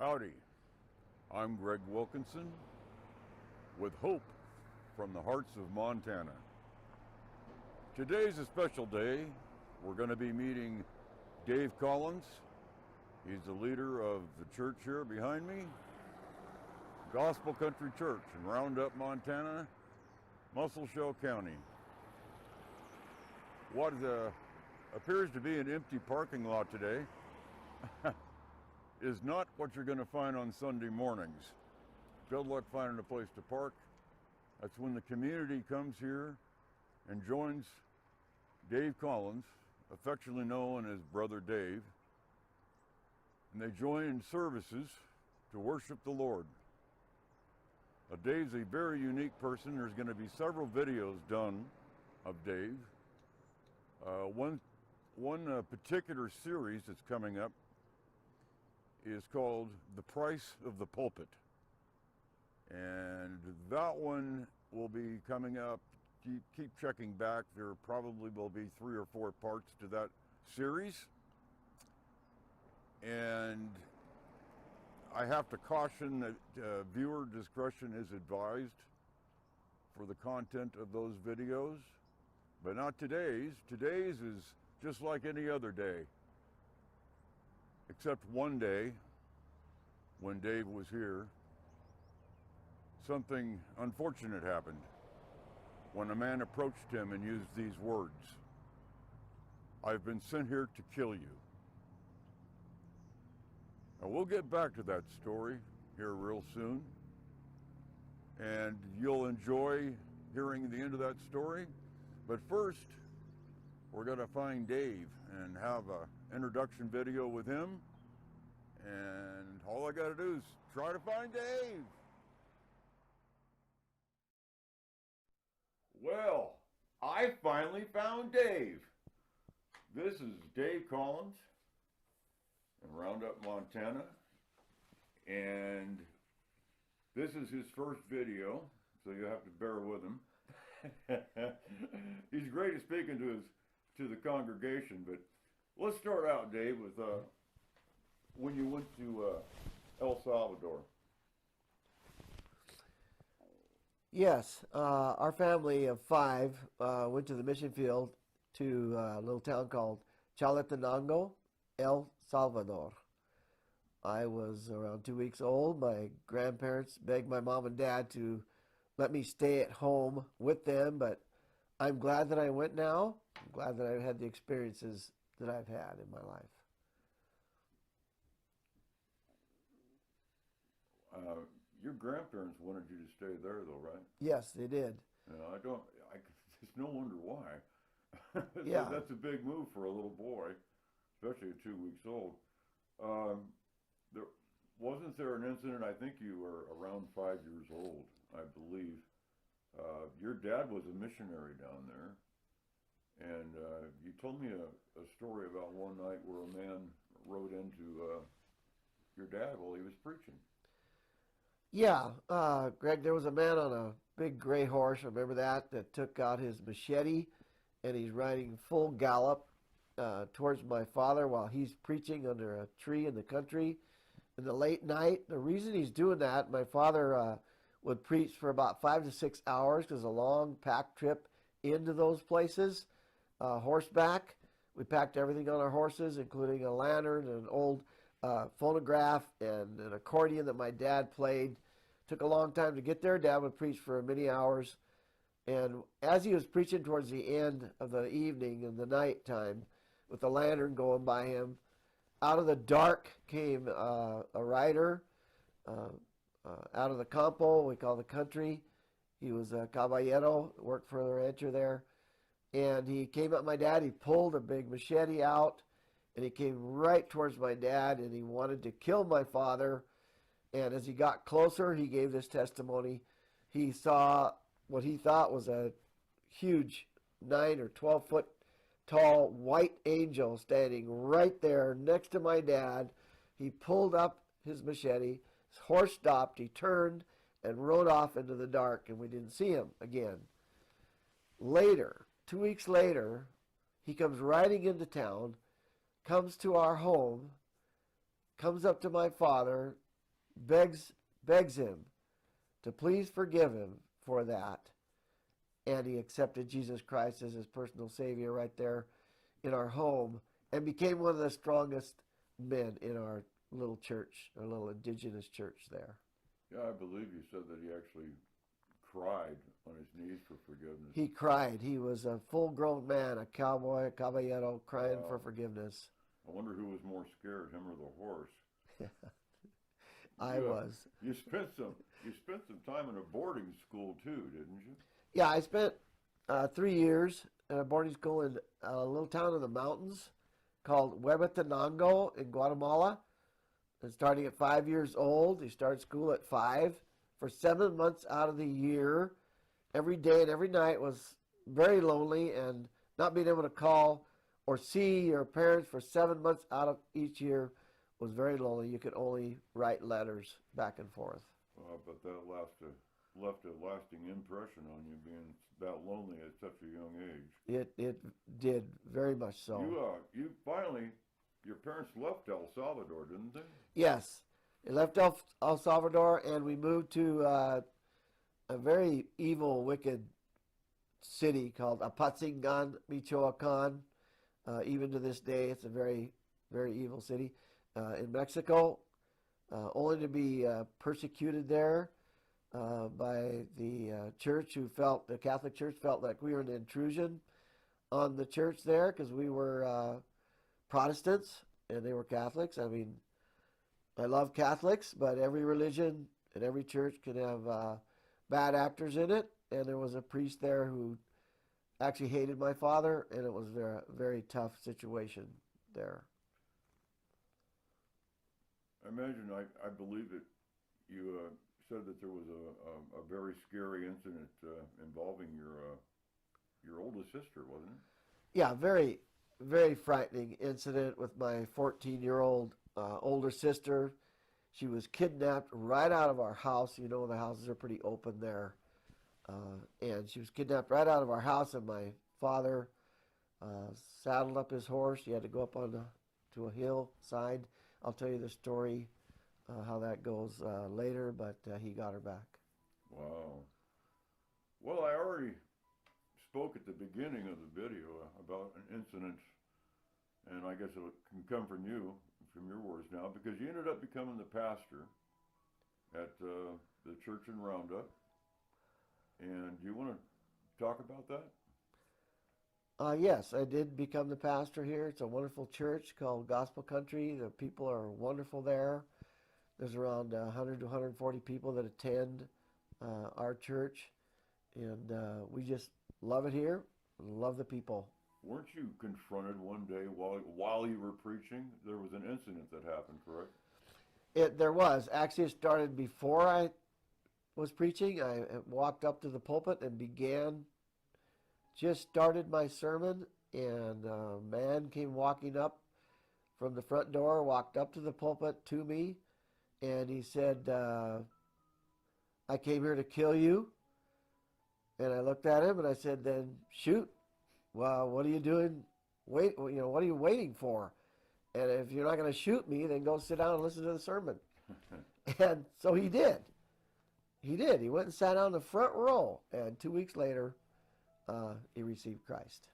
Howdy, I'm Greg Wilkinson with Hope from the Hearts of Montana. Today's a special day. We're going to be meeting Dave Collins. He's the leader of the church here behind me, Gospel Country Church in Roundup, Montana, Muscle County. What appears to be an empty parking lot today is not what you're going to find on Sunday mornings. Good luck finding a place to park. That's when the community comes here and joins Dave Collins, affectionately known as Brother Dave, and they join in services to worship the Lord. Dave's a very unique person. There's going to be several videos done of Dave. One particular series that's coming up is called The Price of the Pulpit. And that one will be coming up. Keep checking back. There probably will be 3 or 4 parts to that series. And I have to caution that viewer discretion is advised for the content of those videos, but not today's. Today's is just like any other day. Except one day, when Dave was here, something unfortunate happened when a man approached him and used these words: "I've been sent here to kill you." Now, we'll get back to that story here real soon, and you'll enjoy hearing the end of that story. But first, we're going to find Dave and have an introduction video with him. And all I got to do is try to find Dave. Well, I finally found Dave. This is Dave Collins in Roundup, Montana. And this is his first video, so you have to bear with him. He's great at speaking to the congregation, but let's start out, Dave, with when you went to El Salvador. Yes, our family of 5 went to the mission field to a little town called Chalatenango, El Salvador. I was around 2 weeks old. My grandparents begged my mom and dad to let me stay at home with them, but I'm glad that I went now. I'm glad that I've had the experiences that I've had in my life. Your grandparents wanted you to stay there, though, right? Yes, they did. It's no wonder why. Yeah. That's a big move for a little boy, especially at 2 weeks old. Wasn't there an incident, I think you were around 5 years old, I believe. Your dad was a missionary down there, and you told me a story about one night where a man rode into your dad while he was preaching. Yeah, Greg, there was a man on a big gray horse, remember that took out his machete, and he's riding full gallop towards my father while he's preaching under a tree in the country in the late night. The reason he's doing that, my father would preach for about 5 to 6 hours, because a long pack trip into those places, horseback. We packed everything on our horses, including a lantern and an old phonograph and an accordion that my dad played. Took a long time to get there. Dad would preach for many hours. And as he was preaching towards the end of the evening and the night time, with the lantern going by him, out of the dark came a rider out of the campo, we call the country. He was a caballero, worked for the rancher there. And he came at my dad. He pulled a big machete out, and he came right towards my dad, and he wanted to kill my father. And as he got closer, he gave this testimony. He saw what he thought was a huge 9 or 12 foot tall white angel standing right there next to my dad. He pulled up his machete. His horse stopped. He turned and rode off into the dark, and we didn't see him again. Later, 2 weeks later, he comes riding into town, comes to our home, comes up to my father, begs him to please forgive him for that. And he accepted Jesus Christ as his personal Savior right there in our home and became one of the strongest men in our little church, our little indigenous church there. Yeah, I believe you said that he actually cried on his knees for forgiveness. He cried. He was a full-grown man, a cowboy, a caballero, crying Wow. for forgiveness. I wonder who was more scared, him or the horse. I was. You spent some time in a boarding school too, didn't you? Yeah, I spent 3 years at a boarding school in a little town in the mountains called Huehuetenango in Guatemala. And starting at 5 years old, he started school at 5. For 7 months out of the year, every day and every night was very lonely, and not being able to call or see your parents for 7 months out of each year was very lonely. You could only write letters back and forth. But that left a lasting impression on you, being that lonely at such a young age. It did, very much so. You finally, your parents left El Salvador, didn't they? Yes. They left El Salvador, and we moved to a very evil, wicked city called Apatzingan, Michoacan. Even to this day, it's a very, very evil city in Mexico, only to be persecuted there by the church, the Catholic Church felt like we were an intrusion on the church there because we were Protestants and they were Catholics. I mean, I love Catholics, but every religion and every church can have bad actors in it. And there was a priest there who actually hated my father, and it was a very, very tough situation there. I imagine, I believe that you said that there was a very scary incident involving your oldest sister, wasn't it? Yeah, very, very frightening incident with my 14-year-old older sister. She was kidnapped right out of our house. You know, the houses are pretty open there. And she was kidnapped right out of our house, and my father saddled up his horse. He had to go up to a hillside. I'll tell you the story, how that goes later, but he got her back. Wow. Well, I already spoke at the beginning of the video about an incident, and I guess it can come from your words now, because you ended up becoming the pastor at the church in Roundup. And do you want to talk about that? Yes, I did become the pastor here. It's a wonderful church called Gospel Country. The people are wonderful there. There's around 100 to 140 people that attend our church. And we just love it here and love the people. Weren't you confronted one day while you were preaching? There was an incident that happened, correct? There was. Actually, it started before I was preaching. I walked up to the pulpit and just started my sermon, and a man came walking up from the front door, walked up to the pulpit to me, and he said, I came here to kill you. And I looked at him and I said, then shoot. Well, what are you doing? What are you waiting for? And if you're not going to shoot me, then go sit down and listen to the sermon. And so he did. He did. He went and sat down in the front row, and 2 weeks later, he received Christ.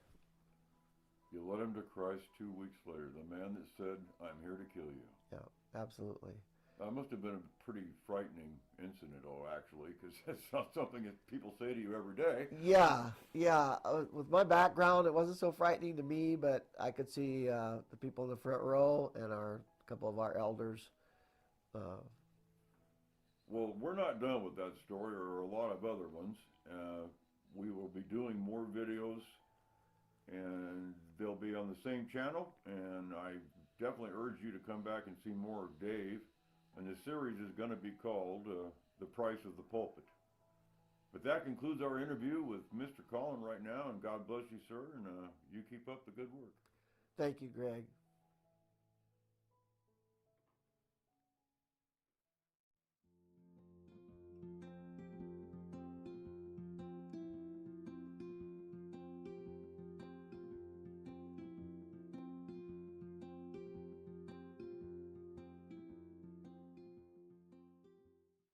You led him to Christ 2 weeks later, the man that said, I'm here to kill you. Yeah, absolutely. That must have been a pretty frightening incident, actually, because that's not something that people say to you every day. Yeah. With my background, it wasn't so frightening to me, but I could see the people in the front row and a couple of our elders. Well, we're not done with that story, or a lot of other ones. We will be doing more videos, and they'll be on the same channel, and I definitely urge you to come back and see more of Dave. And the series is going to be called The Price of the Pulpit. But that concludes our interview with Mr. Colin right now, and God bless you, sir, and you keep up the good work. Thank you, Greg.